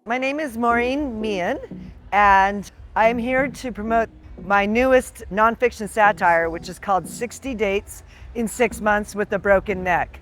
My name is Maureen Meehan, and I'm here to promote my newest nonfiction satire, which is called 60 Dates in 6 Months with a Broken Neck.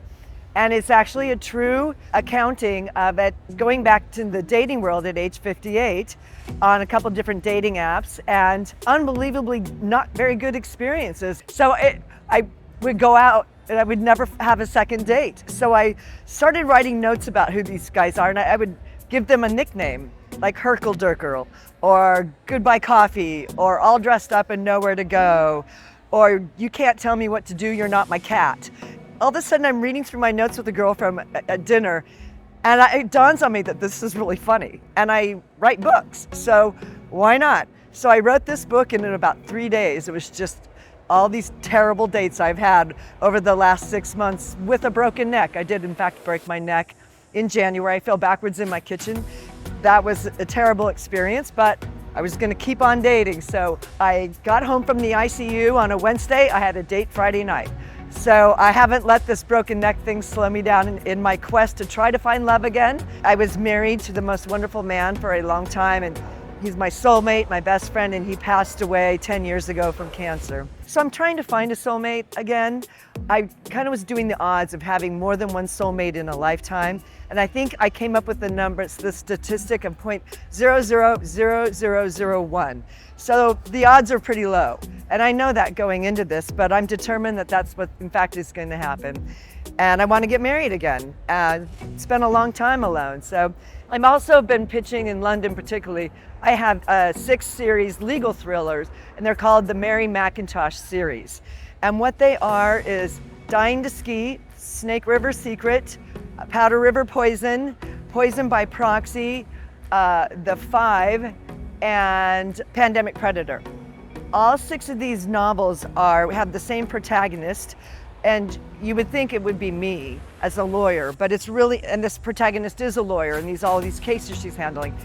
And it's actually a true accounting of it going back to the dating world at age 58 on a couple different dating apps and unbelievably not very good experiences. So I would go out and I would never have a second date. So I started writing notes about who these guys are, and I would give them a nickname like Herkle-Durkle or Goodbye Coffee or All Dressed Up and Nowhere to Go or You Can't Tell Me What to Do, You're Not My Cat. All of a sudden I'm reading through my notes with a girl from a dinner, and it dawns on me that this is really funny, and I write books, so why not? So I wrote this book, and in about 3 days it was just all these terrible dates I've had over the last 6 months with a broken neck. I did in fact break my neck in January. I fell backwards in my kitchen. That was a terrible experience, but I was gonna keep on dating. So I got home from the ICU on a Wednesday. I had a date Friday night. So I haven't let this broken neck thing slow me down in my quest to try to find love again. I was married to the most wonderful man for a long time, and he's my soulmate, my best friend, and he passed away 10 years ago from cancer. So I'm trying to find a soulmate again. I kind of was doing the odds of having more than one soulmate in a lifetime, and I think I came up with the number, it's the statistic of 0.000001. So the odds are pretty low. And I know that going into this, but I'm determined that that's what in fact is going to happen. And I want to get married again and spend a long time alone. So I've also been pitching in London particularly. I have 6 series legal thrillers, and they're called the Mary McIntosh series. And what they are is Dying to Ski, Snake River Secret, Powder River Poison, Poison by Proxy, The Five, and Pandemic Predator. All 6 of these novels have the same protagonist, and you would think it would be me as a lawyer, but it's really, and this protagonist is a lawyer, and all these cases she's handling.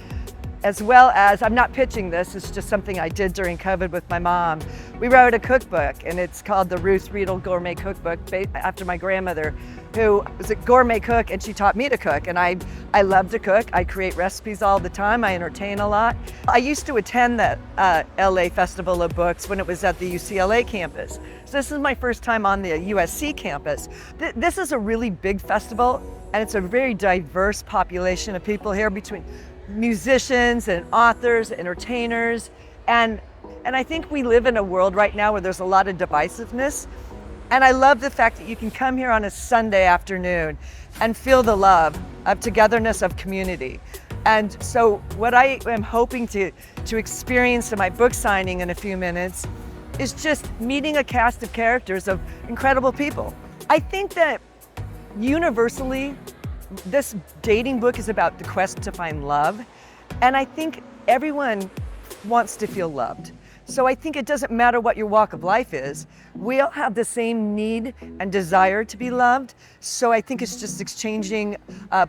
As well as, I'm not pitching this, it's just something I did during COVID with my mom. We wrote a cookbook, and it's called the Ruth Riedel Gourmet Cookbook, after my grandmother, who was a gourmet cook, and she taught me to cook. And I love to cook. I create recipes all the time. I entertain a lot. I used to attend the LA Festival of Books when it was at the UCLA campus. So this is my first time on the USC campus. This is a really big festival, and it's a very diverse population of people here, between musicians and authors, entertainers, and I think we live in a world right now where there's a lot of divisiveness. And I love the fact that you can come here on a Sunday afternoon and feel the love of togetherness, of community. And so what I am hoping to experience in my book signing in a few minutes is just meeting a cast of characters of incredible people. I think that universally, this dating book is about the quest to find love. And I think everyone wants to feel loved. So I think it doesn't matter what your walk of life is. We all have the same need and desire to be loved. So I think it's just exchanging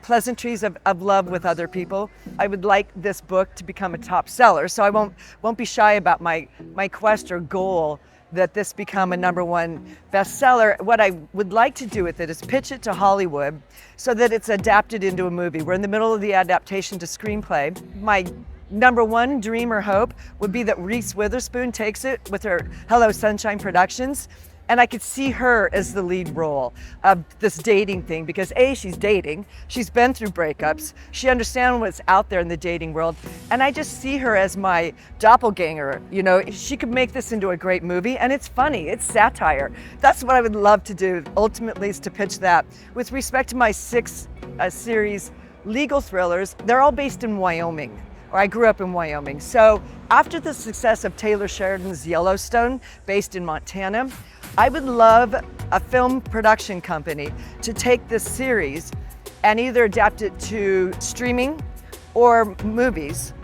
pleasantries of love with other people. I would like this book to become a top seller. So I won't be shy about my quest or goal that this become a #1 bestseller. What I would like to do with it is pitch it to Hollywood so that it's adapted into a movie. We're in the middle of the adaptation to screenplay. My #1 dream or hope would be that Reese Witherspoon takes it with her Hello Sunshine Productions, and I could see her as the lead role of this dating thing, because A, she's dating, she's been through breakups, she understands what's out there in the dating world, and I just see her as my doppelganger. You know, she could make this into a great movie, and it's funny, it's satire. That's what I would love to do, ultimately, is to pitch that. With respect to my 6 series legal thrillers, they're all based in Wyoming. Or I grew up in Wyoming. So after the success of Taylor Sheridan's Yellowstone, based in Montana, I would love a film production company to take this series and either adapt it to streaming or movies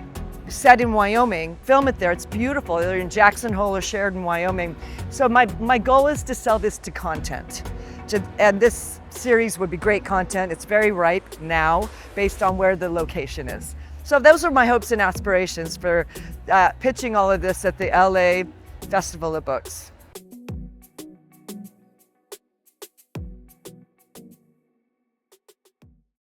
set in Wyoming, film it there. It's beautiful. They're in Jackson Hole or Sheridan, Wyoming. So my goal is to sell this to content. And this series would be great content. It's very ripe now based on where the location is. So those are my hopes and aspirations for pitching all of this at the LA Festival of Books.